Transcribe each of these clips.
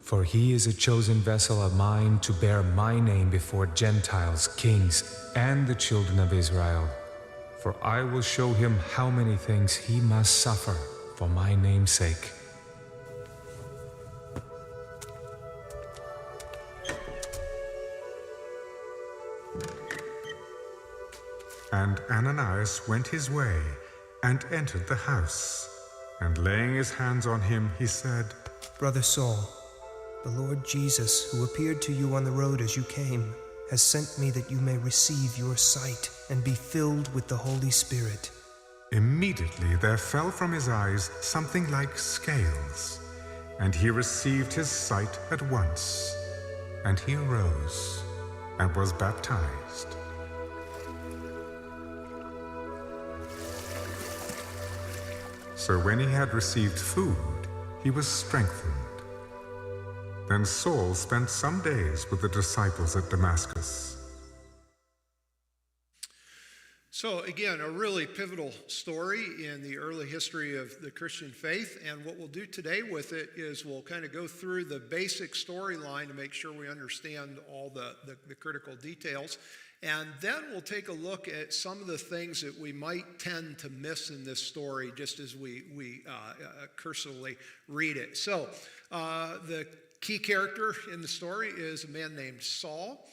For he is a chosen vessel of mine to bear my name before Gentiles, kings, and the children of Israel. For I will show him how many things he must suffer for my name's sake. And Ananias went his way and entered the house. And laying his hands on him, he said, Brother Saul, the Lord Jesus, who appeared to you on the road as you came, has sent me that you may receive your sight and be filled with the Holy Spirit. Immediately there fell from his eyes something like scales, and he received his sight at once. And he arose and was baptized. So when he had received food, he was strengthened. Then Saul spent some days with the disciples at Damascus. So again, a really pivotal story in the early history of the Christian faith. And what we'll do today with it is we'll kind of go through the basic storyline to make sure we understand all the critical details. And then we'll take a look at some of the things that we might tend to miss in this story just as we cursorily read it. So the key character in the story is a man named Saul.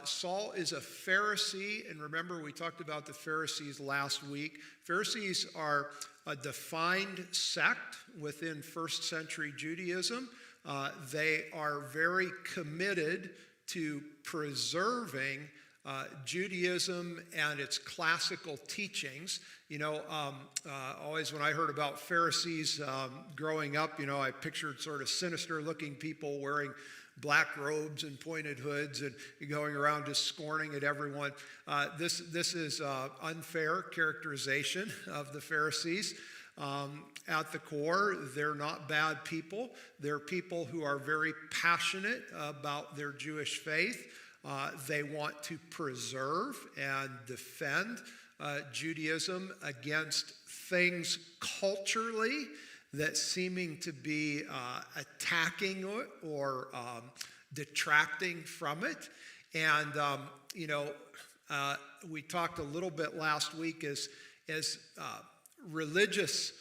Saul is a Pharisee, and remember we talked about the Pharisees last week. Pharisees are a defined sect within first century Judaism. They are very committed to preserving Judaism and its classical teachings. You know, always when I heard about Pharisees growing up, you know, I pictured sort of sinister looking people wearing black robes and pointed hoods and going around just scorning at everyone. This is unfair characterization of the Pharisees. At the core, they're not bad people. They're people who are very passionate about their Jewish faith. They want to preserve and defend Judaism against things culturally that seeming to be attacking it or detracting from it. And, you know, we talked a little bit last week as religious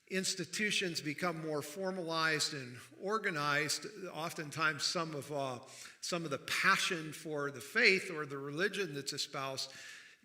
institutions become more formalized and organized, oftentimes some of the passion for the faith or the religion that's espoused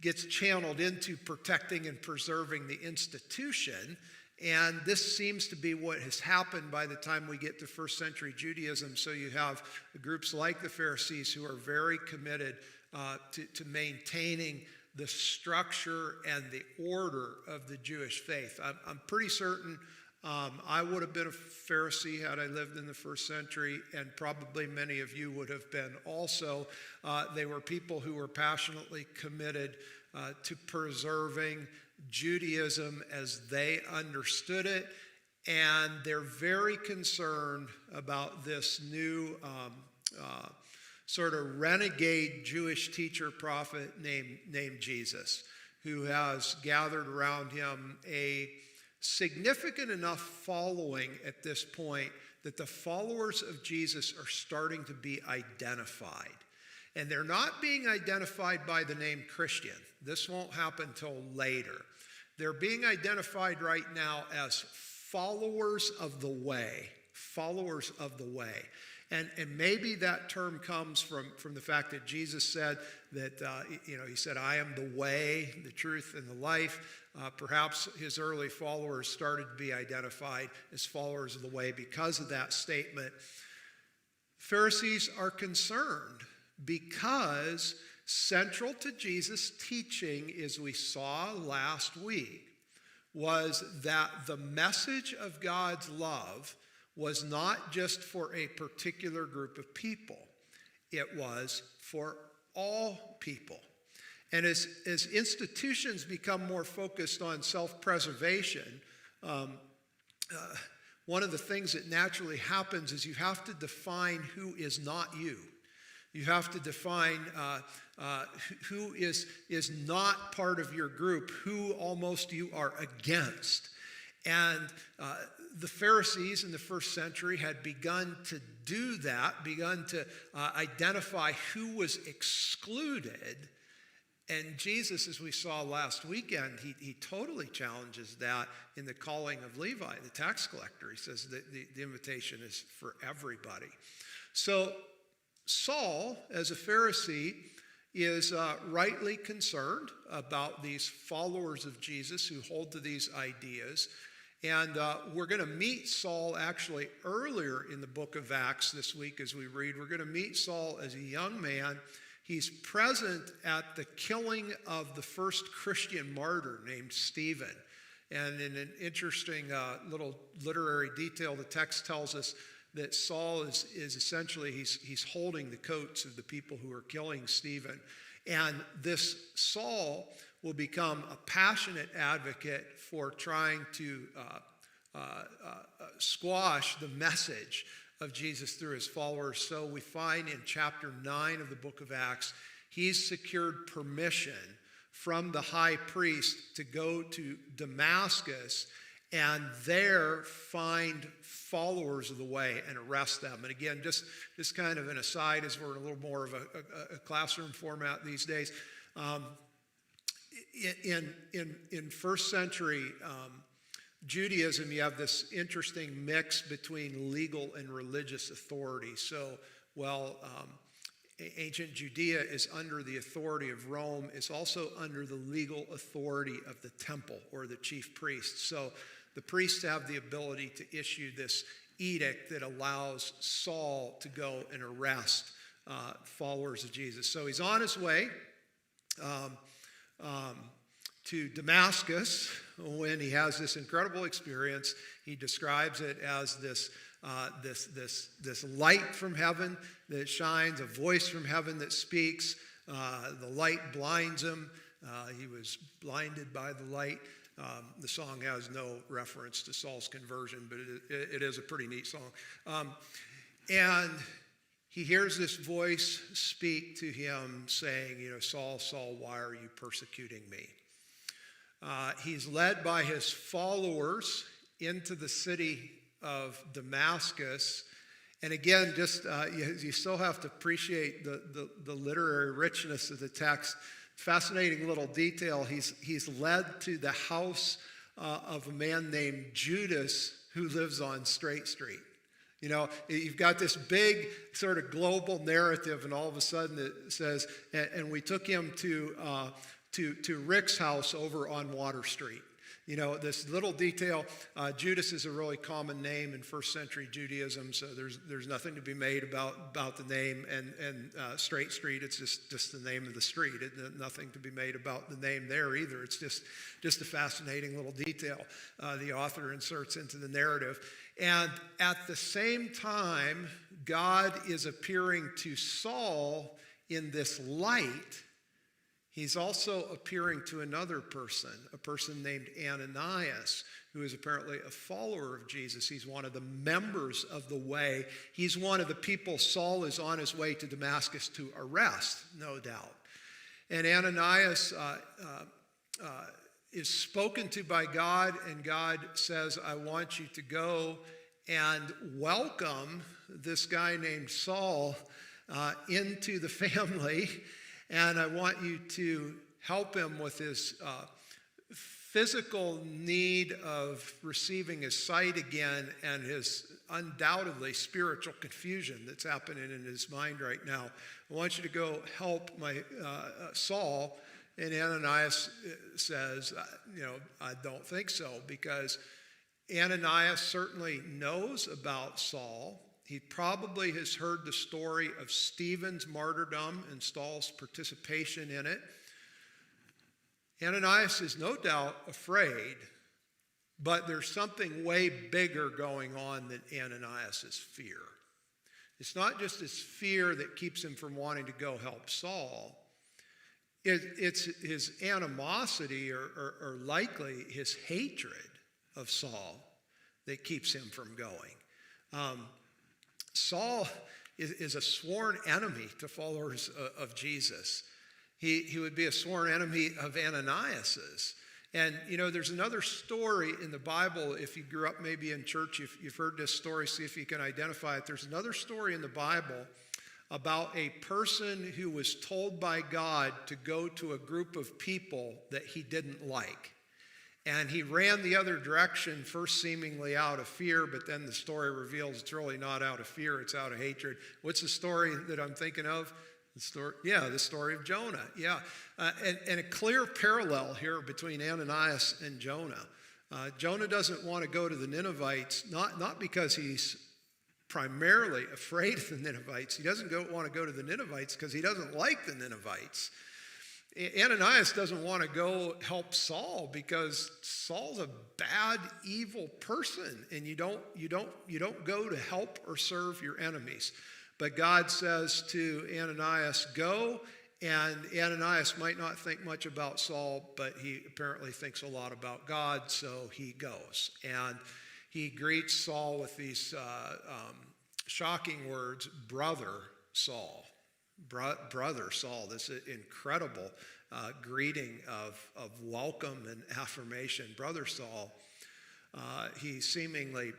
gets channeled into protecting and preserving the institution. And this seems to be what has happened by the time we get to first century Judaism. So you have groups like the Pharisees who are very committed to maintaining the structure and the order of the Jewish faith. I'm pretty certain I would have been a Pharisee had I lived in the first century, and probably many of you would have been also. They were people who were passionately committed to preserving Judaism as they understood it, and they're very concerned about this new sort of renegade Jewish teacher prophet named Jesus, who has gathered around him a significant enough following at this point that the followers of Jesus are starting to be identified. And they're not being identified by the name Christian. This won't happen till later. They're being identified right now as followers of the way. Followers of the way. And maybe that term comes from the fact that Jesus said that, he said, I am the way, the truth, and the life. Perhaps his early followers started to be identified as followers of the way because of that statement. Pharisees are concerned because central to Jesus' teaching, as we saw last week, was that the message of God's love was not just for a particular group of people. It was for all people. And as institutions become more focused on self-preservation, one of the things that naturally happens is you have to define who is not you. You have to define who is not part of your group, who almost you are against. And the Pharisees in the first century had begun to do that, begun to identify who was excluded. And Jesus, as we saw last weekend, he totally challenges that in the calling of Levi, the tax collector. He says that the invitation is for everybody. So Saul, as a Pharisee, is rightly concerned about these followers of Jesus who hold to these ideas. And we're going to meet Saul actually earlier in the book of Acts this week as we read. We're going to meet Saul as a young man. He's present at the killing of the first Christian martyr named Stephen. And in an interesting little literary detail, the text tells us that Saul is essentially, he's holding the coats of the people who are killing Stephen. And this Saul will become a passionate advocate for trying to squash the message of Jesus through his followers. So we find in chapter 9 of the book of Acts, he's secured permission from the high priest to go to Damascus and there find followers of the way and arrest them. And again, just kind of an aside, as we're in a little more of a classroom format these days, in first century Judaism, you have this interesting mix between legal and religious authority. So, ancient Judea is under the authority of Rome. It's also under the legal authority of the temple or the chief priests. So the priests have the ability to issue this edict that allows Saul to go and arrest followers of Jesus. So he's on his way to Damascus when he has this incredible experience. He describes it as this light from heaven that shines, a voice from heaven that speaks. The light blinds him. He was blinded by the light. The song has no reference to Saul's conversion, but it is a pretty neat song. And he hears this voice speak to him saying, Saul, Saul, why are you persecuting me? He's led by his followers into the city of Damascus. And again, you still have to appreciate the literary richness of the text. Fascinating little detail. He's led to the house of a man named Judas who lives on Straight Street. You've got this big sort of global narrative, and all of a sudden it says, and we took him to Rick's house over on Water Street. This little detail, Judas is a really common name in first century Judaism, so there's nothing to be made about the name, and Straight Street, it's just the name of the street. Nothing to be made about the name there either. It's just a fascinating little detail the author inserts into the narrative. And at the same time, God is appearing to Saul in this light. He's also appearing to another person, a person named Ananias, who is apparently a follower of Jesus. He's one of the members of the way. He's one of the people Saul is on his way to Damascus to arrest, no doubt. And Ananias is spoken to by God, and God says, I want you to go and welcome this guy named Saul into the family. And I want you to help him with his physical need of receiving his sight again and his undoubtedly spiritual confusion that's happening in his mind right now. I want you to go help my Saul. And Ananias says, I don't think so, because Ananias certainly knows about Saul. He probably has heard the story of Stephen's martyrdom and Saul's participation in it. Ananias is no doubt afraid, but there's something way bigger going on than Ananias' fear. It's not just his fear that keeps him from wanting to go help Saul. It's his animosity or likely his hatred of Saul that keeps him from going. Saul is a sworn enemy to followers of Jesus. He would be a sworn enemy of Ananias's. And, there's another story in the Bible. If you grew up maybe in church, you've heard this story, see if you can identify it. There's another story in the Bible about a person who was told by God to go to a group of people that he didn't like. And he ran the other direction, first seemingly out of fear, but then the story reveals it's really not out of fear, it's out of hatred. What's the story that I'm thinking of? The story of Jonah. Yeah, and a clear parallel here between Ananias and Jonah. Jonah doesn't want to go to the Ninevites, not because he's primarily afraid of the Ninevites. He doesn't want to go to the Ninevites because he doesn't like the Ninevites. Ananias doesn't want to go help Saul because Saul's a bad, evil person, and you don't go to help or serve your enemies. But God says to Ananias, go, and Ananias might not think much about Saul, but he apparently thinks a lot about God, so he goes. And he greets Saul with these shocking words, brother Saul. Brother Saul, this incredible greeting of welcome and affirmation. Brother Saul, he seemingly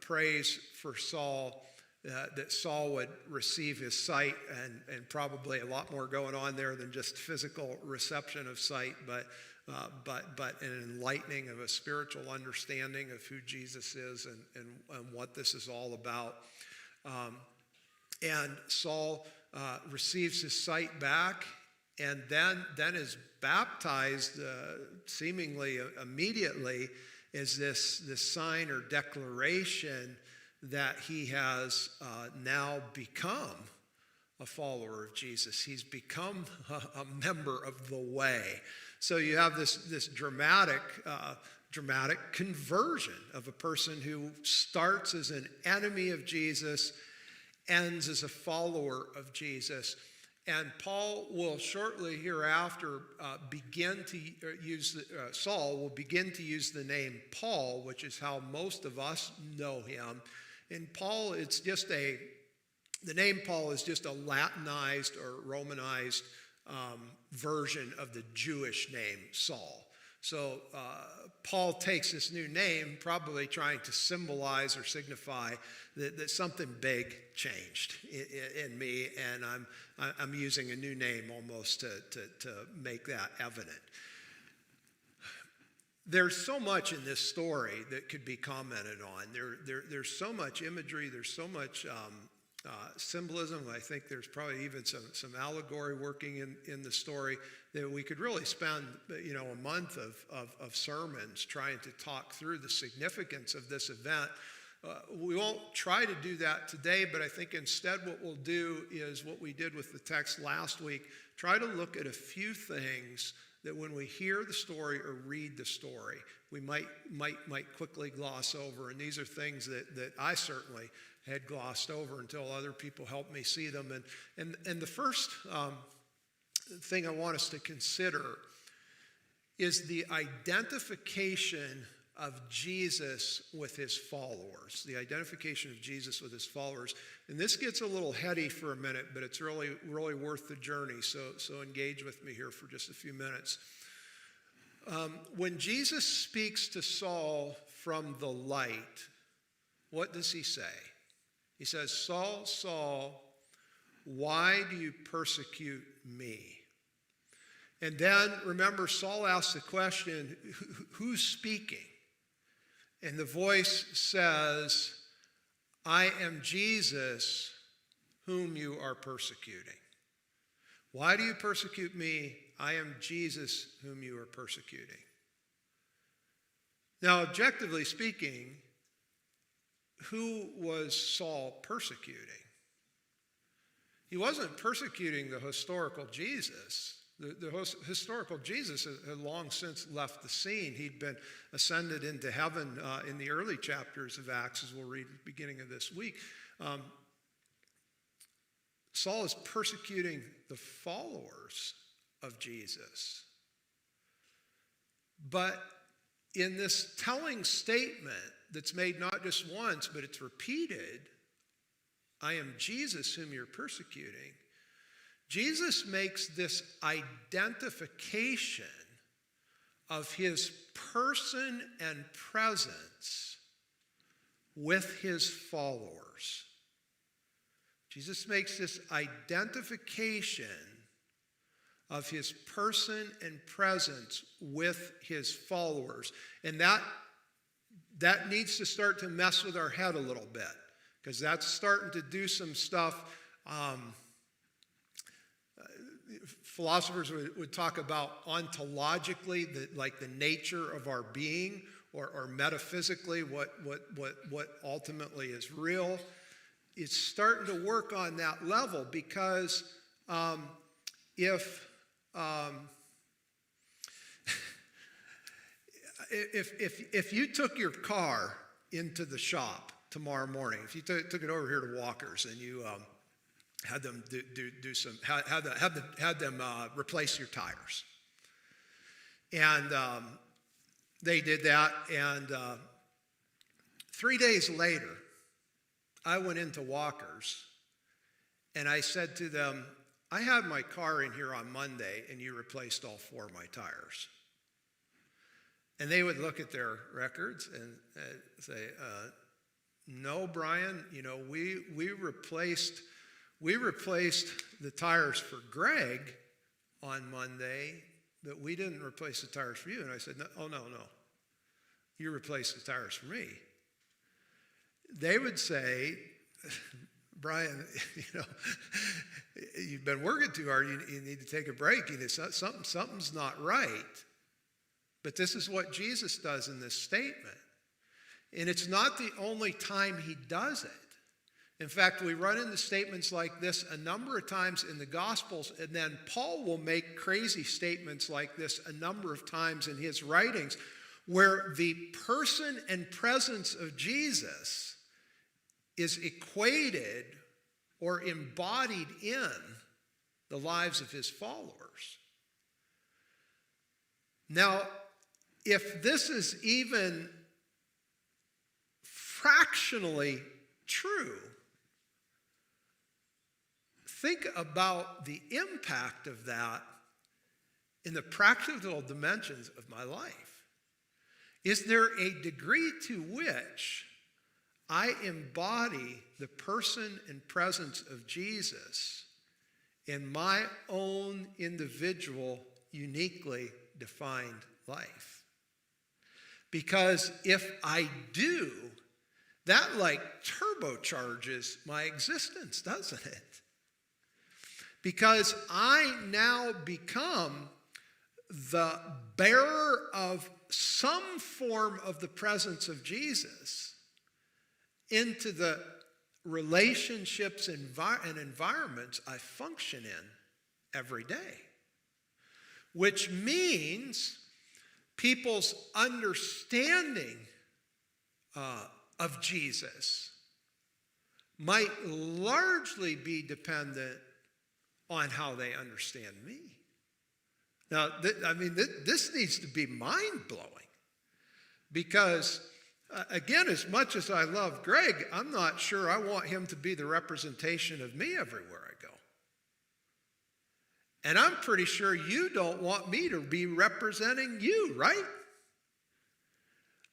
prays for Saul, that Saul would receive his sight, and probably a lot more going on there than just physical reception of sight, but an enlightening of a spiritual understanding of who Jesus is and what this is all about. And Saul receives his sight back, and then is baptized seemingly immediately as this sign or declaration that he has now become a follower of Jesus. He's become a member of the way. So you have this dramatic conversion of a person who starts as an enemy of Jesus, ends as a follower of Jesus. And Paul will shortly hereafter Saul will begin to use the name Paul, which is how most of us know him. And Paul, the name Paul is just a Latinized or Romanized version of the Jewish name Saul. So Paul takes this new name, probably trying to symbolize or signify that something big changed in me, and I'm using a new name almost to make that evident. There's so much in this story that could be commented on. There's so much imagery. There's so much symbolism. I think there's probably even some allegory working in the story that we could really spend a month of sermons trying to talk through the significance of this event. We won't try to do that today, but I think instead what we'll do is what we did with the text last week, try to look at a few things that when we hear the story or read the story, we might quickly gloss over. And these are things that I certainly had glossed over until other people helped me see them. And the first thing I want us to consider is the identification of Jesus with his followers. The identification of Jesus with his followers. And this gets a little heady for a minute, but it's really, really worth the journey. So engage with me here for just a few minutes. When Jesus speaks to Saul from the light, what does he say? He says, Saul, Saul, why do you persecute me? And then, remember, Saul asks the question, who's speaking? And the voice says, I am Jesus whom you are persecuting. Why do you persecute me? I am Jesus whom you are persecuting. Now, objectively speaking, who was Saul persecuting? He wasn't persecuting the historical Jesus. The historical Jesus had long since left the scene. He'd been ascended into heaven in the early chapters of Acts, as we'll read at the beginning of this week. Saul is persecuting the followers of Jesus. But in this telling statement that's made not just once, but it's repeated, I am Jesus whom you're persecuting, Jesus makes this identification of his person and presence with his followers. Jesus makes this identification of his person and presence with his followers. And that needs to start to mess with our head a little bit, because that's starting to do some stuff. Philosophers would talk about ontologically, like the nature of our being, or metaphysically what ultimately is real. It's starting to work on that level, because if you took your car into the shop tomorrow morning, if you took it over here to Walker's and you had them do some, had them replace your tires, and they did that, and 3 days later, I went into Walker's and I said to them, I had my car in here on Monday and you replaced all 4 of my tires. And they would look at their records and say, no, Brian, we replaced the tires for Greg on Monday, but we didn't replace the tires for you. And I said, no. You replaced the tires for me. They would say, Brian, you've been working too hard. You need to take a break. Something's not right. But this is what Jesus does in this statement. And it's not the only time he does it. In fact, we run into statements like this a number of times in the Gospels, and then Paul will make crazy statements like this a number of times in his writings, where the person and presence of Jesus is equated or embodied in the lives of his followers. Now, if this is even fractionally true, think about the impact of that in the practical dimensions of my life. Is there a degree to which I embody the person and presence of Jesus in my own individual, uniquely defined life? Because if I do, that turbocharges my existence, doesn't it? Because I now become the bearer of some form of the presence of Jesus into the relationships and environments I function in every day. Which means people's understanding of Jesus might largely be dependent on how they understand me. Now, this needs to be mind-blowing, because again, as much as I love Greg, I'm not sure I want him to be the representation of me everywhere I go. And I'm pretty sure you don't want me to be representing you, right?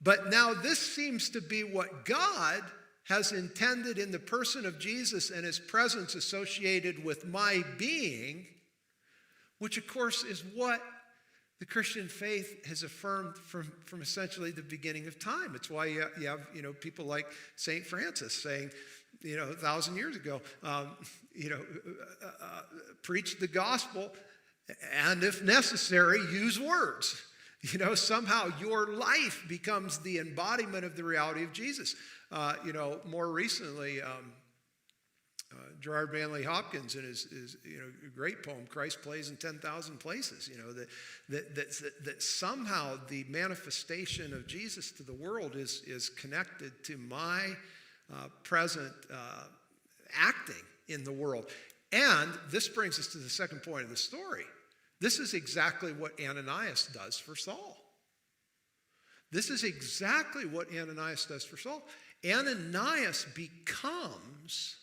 But now this seems to be what God has intended in the person of Jesus and his presence associated with my being, which of course is what the Christian faith has affirmed from essentially the beginning of time. It's why you have people like St. Francis saying, 1,000 years ago, preach the gospel, and if necessary, use words. Somehow your life becomes the embodiment of the reality of Jesus. More recently, Gerard Manley Hopkins in his great poem, Christ Plays in 10,000 Places, that somehow the manifestation of Jesus to the world is connected to my present acting in the world. And this brings us to the second point of the story. This is exactly what Ananias does for Saul. This is exactly what Ananias does for Saul. Ananias becomes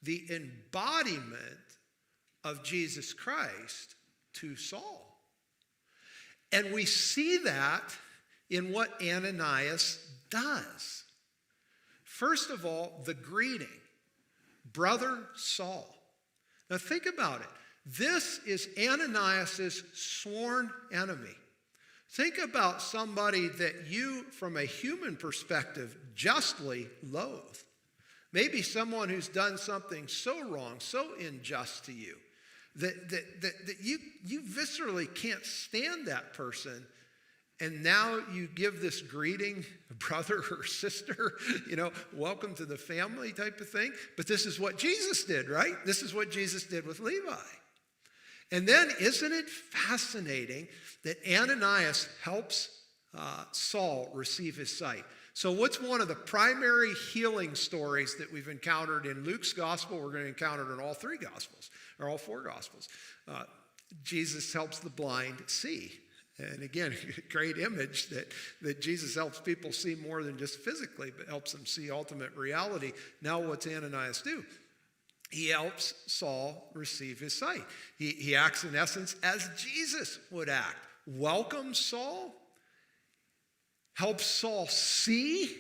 the embodiment of Jesus Christ to Saul. And we see that in what Ananias does. First of all, the greeting, Brother Saul. Now think about it. This is Ananias' sworn enemy. Think about somebody that you, from a human perspective, justly loathe. Maybe someone who's done something so wrong, so unjust to you, that you viscerally can't stand that person. And now you give this greeting, brother or sister, welcome to the family type of thing. But this is what Jesus did, right? This is what Jesus did with Levi. And then isn't it fascinating that Ananias helps Saul receive his sight? So what's one of the primary healing stories that we've encountered in Luke's gospel? We're going to encounter it in all three gospels, or all four gospels. Jesus helps the blind see. And again, great image that Jesus helps people see more than just physically, but helps them see ultimate reality. Now what's Ananias do? He helps Saul receive his sight. He acts in essence as Jesus would act. Welcomes Saul, helps Saul see.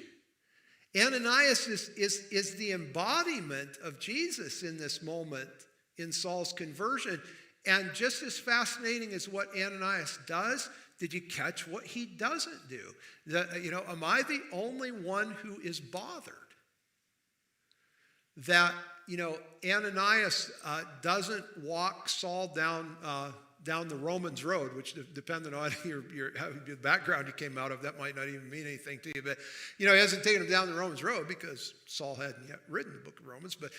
Ananias is the embodiment of Jesus in this moment in Saul's conversion. And just as fascinating as what Ananias does, did you catch what he doesn't do? Am I the only one who is bothered? That, Ananias doesn't walk Saul down the Romans road, which depending on your background you came out of, that might not even mean anything to you. But, he hasn't taken him down the Romans road because Saul hadn't yet written the book of Romans. But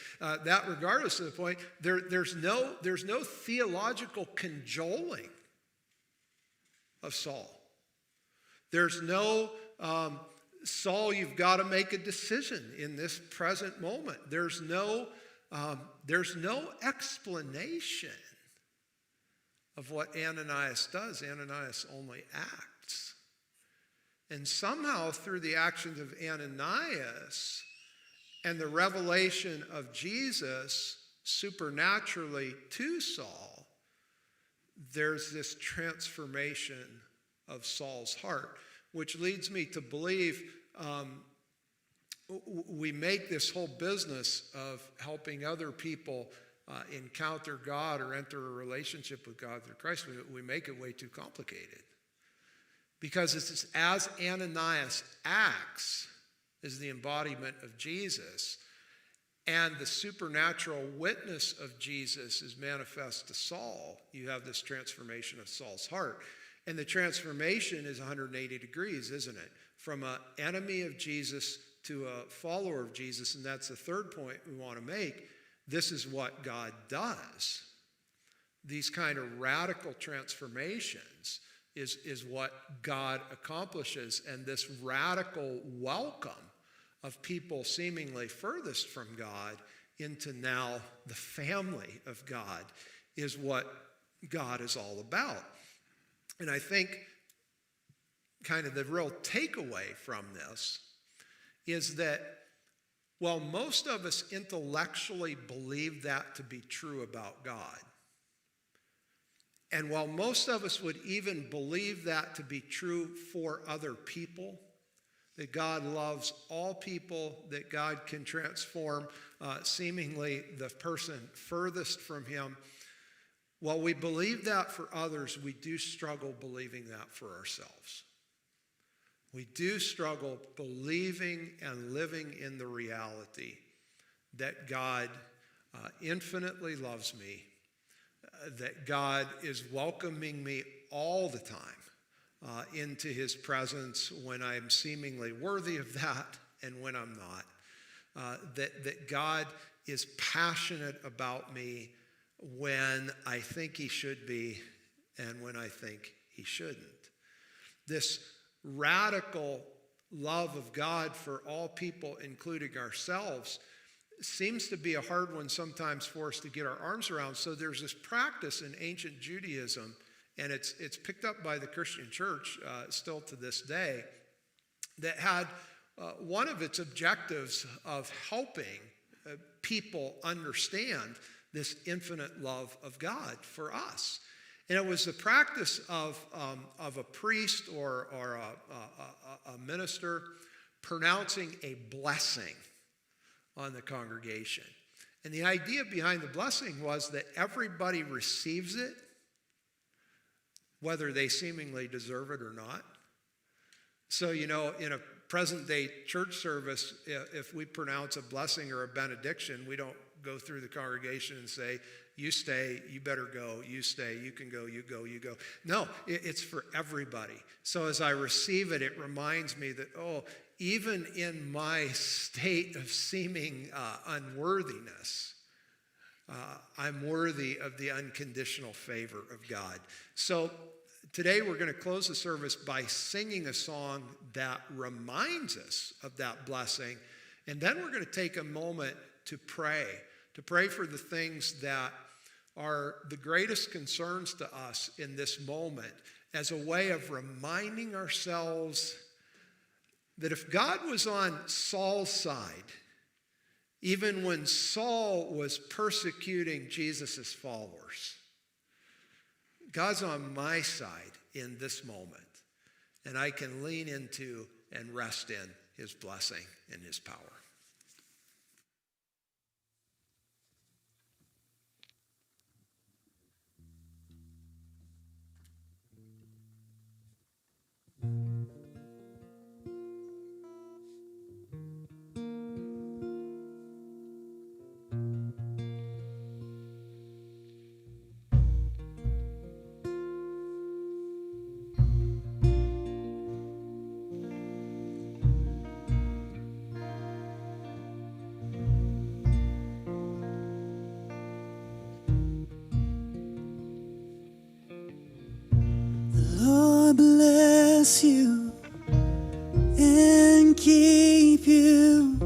that regardless of the point, there's no theological cajoling of Saul. There's no, Saul, you've got to make a decision in this present moment. There's no explanation of what Ananias does. Ananias only acts. And somehow through the actions of Ananias and the revelation of Jesus supernaturally to Saul, there's this transformation of Saul's heart, which leads me to believe we make this whole business of helping other people encounter God or enter a relationship with God through Christ. We make it way too complicated. Because it's as Ananias acts as the embodiment of Jesus, and the supernatural witness of Jesus is manifest to Saul, you have this transformation of Saul's heart. And the transformation is 180 degrees, isn't it? From an enemy of Jesus to a follower of Jesus, and that's the third point we want to make. This is what God does. These kind of radical transformations is what God accomplishes, and this radical welcome of people seemingly furthest from God into now the family of God is what God is all about. And I think kind of the real takeaway from this is that while most of us intellectually believe that to be true about God, and while most of us would even believe that to be true for other people, that God loves all people, that God can transform seemingly the person furthest from him, while we believe that for others, we do struggle believing that for ourselves. We do struggle believing and living in the reality that God infinitely loves me, that God is welcoming me all the time into his presence when I'm seemingly worthy of that and when I'm not. That God is passionate about me when I think he should be and when I think he shouldn't. This radical love of God for all people, including ourselves, seems to be a hard one sometimes for us to get our arms around. So there's this practice in ancient Judaism, and it's picked up by the Christian church still to this day, that had one of its objectives of helping people understand this infinite love of God for us. And it was the practice of a priest or a minister pronouncing a blessing on the congregation. And the idea behind the blessing was that everybody receives it, whether they seemingly deserve it or not. So, in a present-day church service, if we pronounce a blessing or a benediction, we don't go through the congregation and say, you stay, you better go, you stay, you can go, you go, you go. No, it's for everybody. So as I receive it, it reminds me that, even in my state of seeming unworthiness, I'm worthy of the unconditional favor of God. So today we're going to close the service by singing a song that reminds us of that blessing. And then we're going to take a moment to pray for the things that are the greatest concerns to us in this moment, as a way of reminding ourselves that if God was on Saul's side, even when Saul was persecuting Jesus' followers, God's on my side in this moment, and I can lean into and rest in his blessing and his power. Bless you and keep you,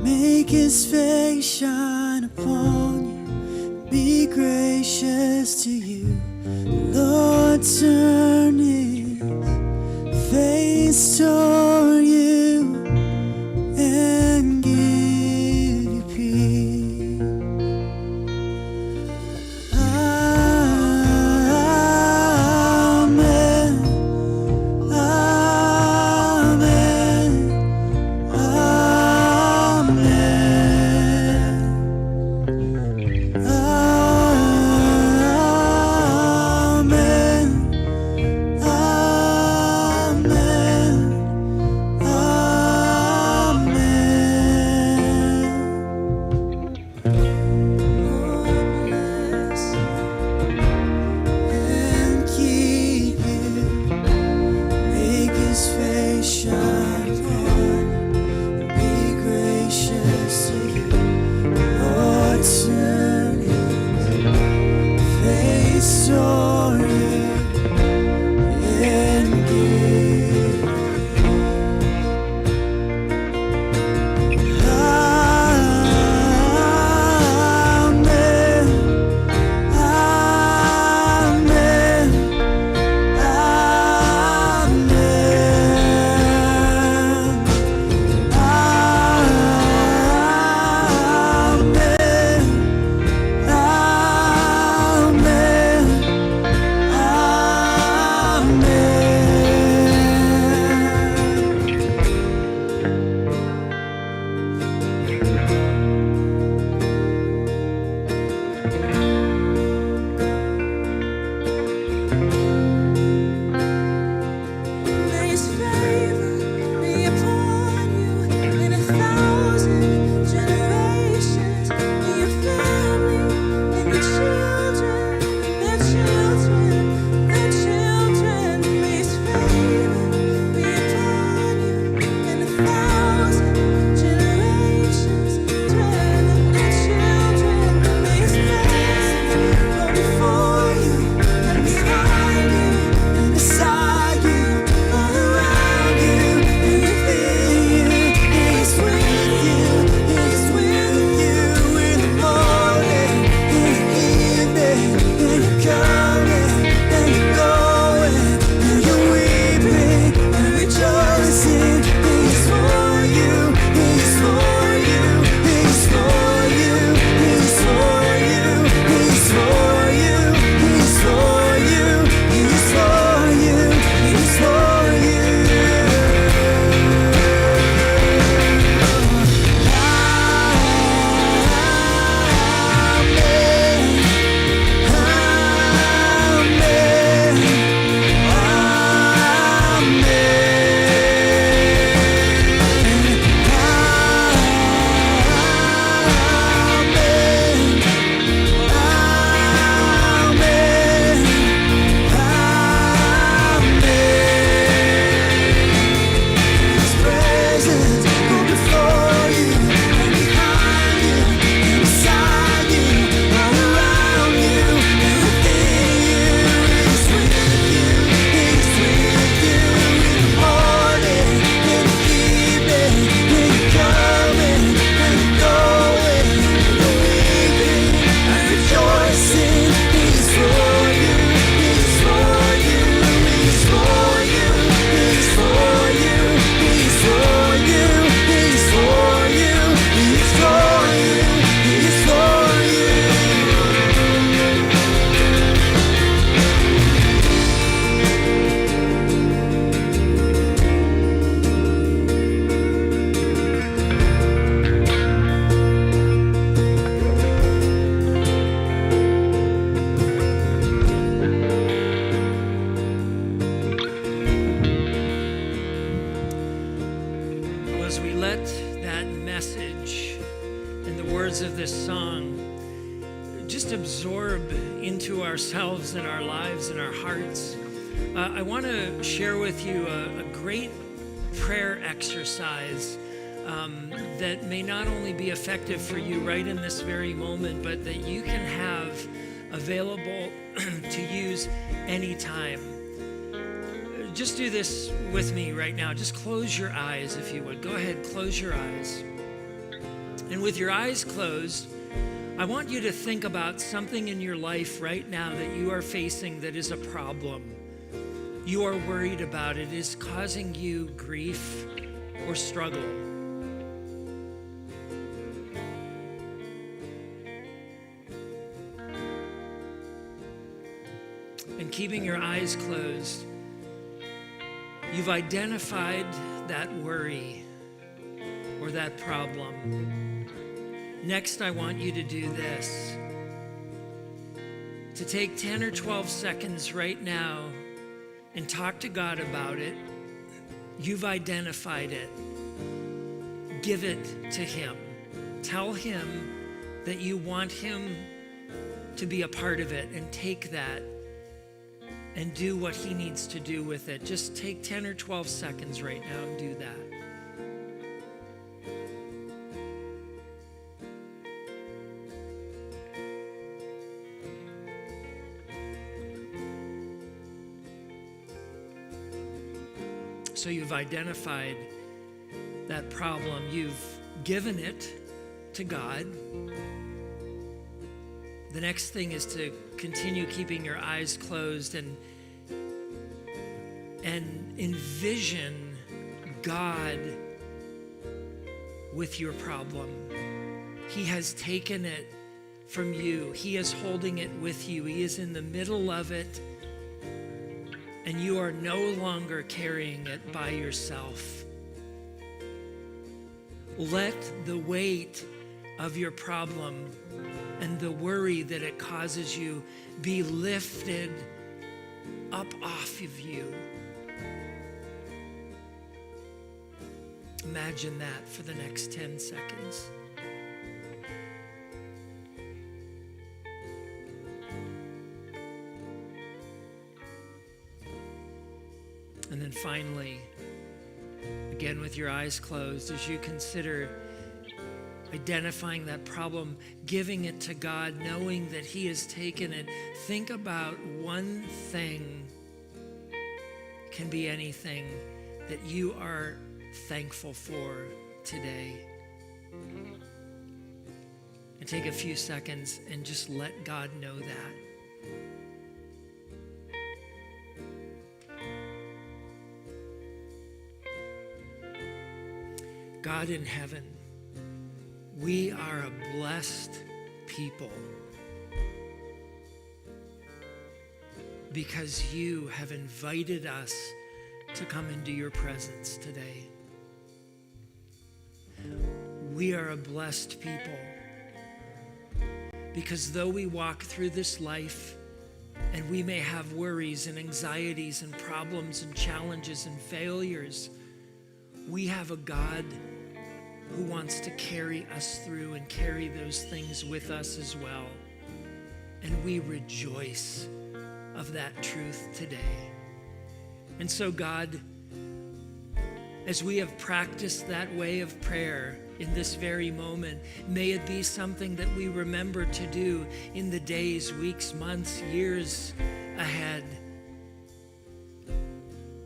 make his face shine upon you, be gracious to you. The Lord turn his face toward you and give you peace. message and the words of this song just absorb into ourselves and our lives and our hearts, I want to share with you a great prayer exercise that may not only be effective for you right in this very moment, but that you can have available to use anytime. Just do this with me right now. Just close your eyes if you would. Go ahead, close your eyes. And with your eyes closed, I want you to think about something in your life right now that you are facing that is a problem. You are worried about it. It is causing you grief or struggle. And keeping your eyes closed, you've identified that worry or that problem. Next, I want you to do this. To take 10 or 12 seconds right now and talk to God about it. You've identified it. Give it to Him. Tell Him that you want Him to be a part of it, and take that and do what He needs to do with it. Just take 10 or 12 seconds right now and do that. So you've identified that problem. You've given it to God. The next thing is to continue keeping your eyes closed and envision God with your problem. He has taken it from you. He is holding it with you. He is in the middle of it. And you are no longer carrying it by yourself. Let the weight of your problem and the worry that it causes you be lifted up off of you. Imagine that for the next 10 seconds. And then finally, again with your eyes closed, as you consider identifying that problem, giving it to God, knowing that He has taken it, think about one thing, can be anything, that you are thankful for today. And take a few seconds and just let God know that. God in heaven, we are a blessed people because you have invited us to come into your presence today. We are a blessed people because though we walk through this life and we may have worries and anxieties and problems and challenges and failures, we have a God who wants to carry us through and carry those things with us as well. And we rejoice of that truth today. And so God, as we have practiced that way of prayer in this very moment, may it be something that we remember to do in the days, weeks, months, years ahead.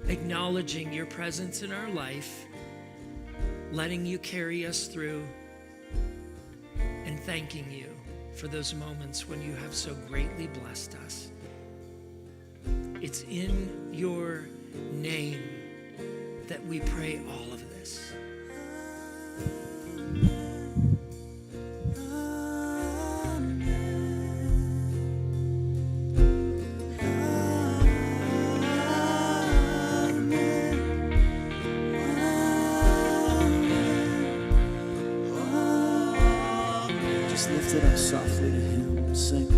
Acknowledging your presence in our life, letting you carry us through, and thanking you for those moments when you have so greatly blessed us. It's in your name that we pray all of this. Lift it up softly to Him. Sing.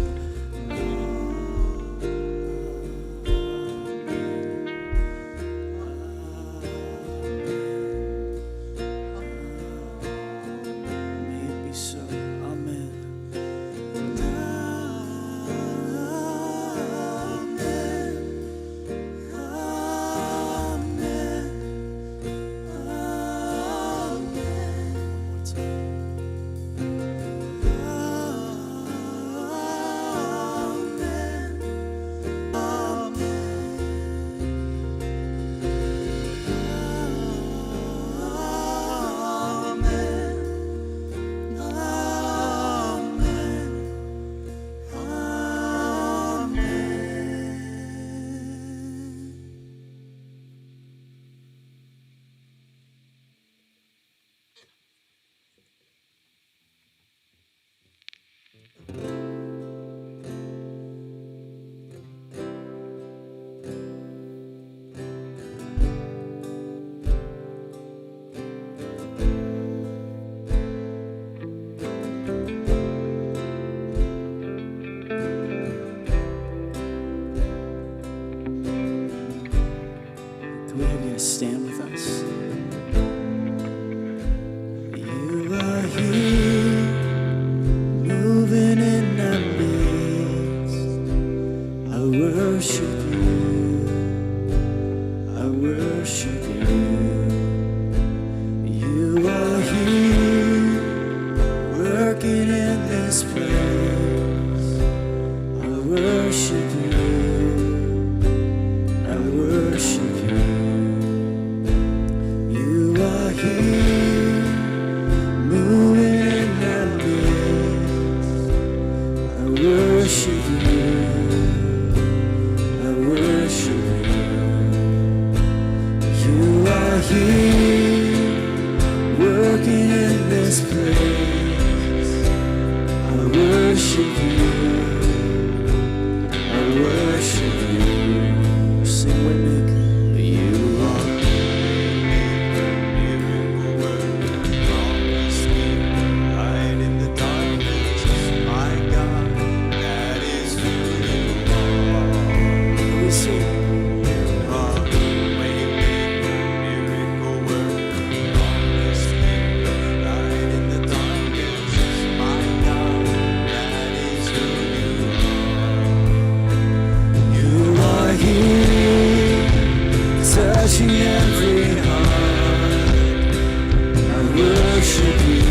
working in this place. I worship you. I worship you. You are here, moving in that place. I worship you. I worship you. You are here, working in this place. I worship you. I worship you. Sing with me. You are miracle worker, promise keeper, light in the darkness. My God, that is who you are. We sing. Miracle worker, promise keeper, light in the darkness. My God, that is who you are. You are here, touching every heart. I worship you.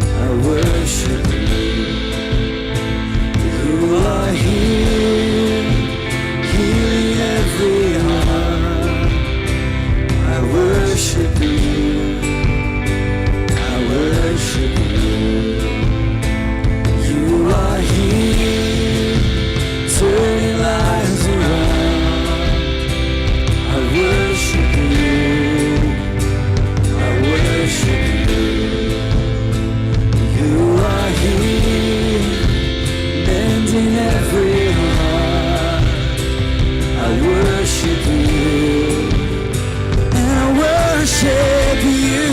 I worship you. You are here, healing every heart. I worship you. I worship you. You are here, turning lives around. I worship you. I worship you. You are here, mending every heart. I worship you. And I worship you.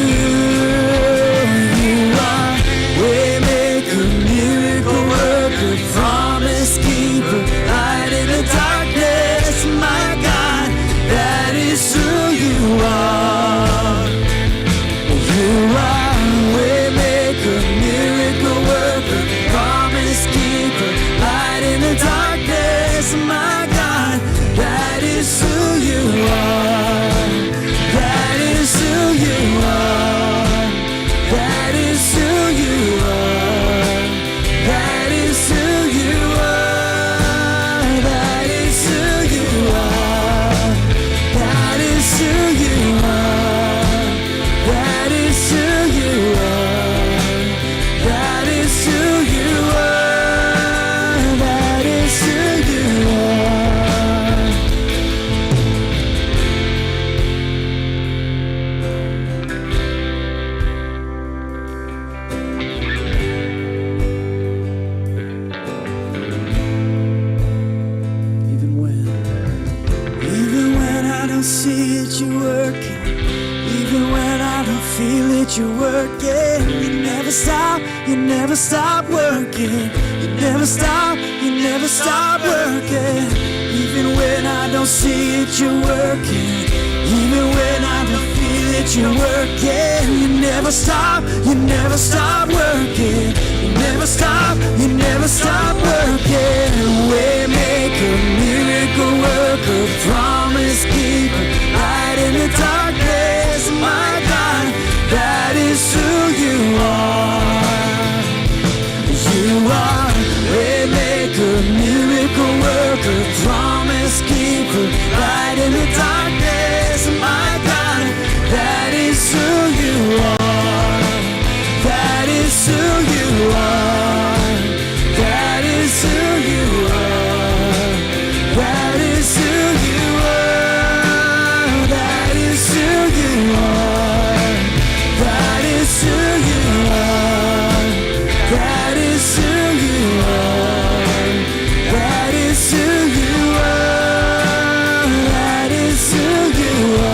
You are waymaker, miracle worker, promise keeper, light in the darkness. My God, that is who you are. You are waymaker, miracle worker, promise keeper, light in the darkness. My God, that is who you are. That is who you are. That is who you are. That is who you are. That is who you are. That is who you are. That is who you are. That is who you are. That is who you are. Even when I don't see it, you're working. Even when I don't feel it, you're working. You never stop working. You never stop working. Even when I don't see it, you're working. Even when I don't feel it, you're working. You never stop working. You never stop working. Waymaker, miracle worker, promise keeper, light in the darkness. My God, that is who you are. You are waymaker, miracle worker, promise keeper, light in the darkness. My God, that is who you are. That is who you are. That is who you are. That is who you are. That is who you are. That is who you are. That is who you are. That is who you are. That is who you are.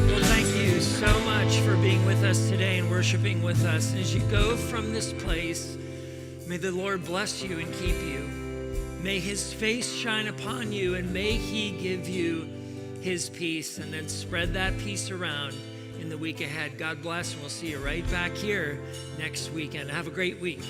Well, thank you so much for being with us today and worshiping with us. As you go from this place, may the Lord bless you and keep you. May his face shine upon you, and may he give you his peace, and then spread that peace around in the week ahead. God bless, and we'll see you right back here next weekend. Have a great week.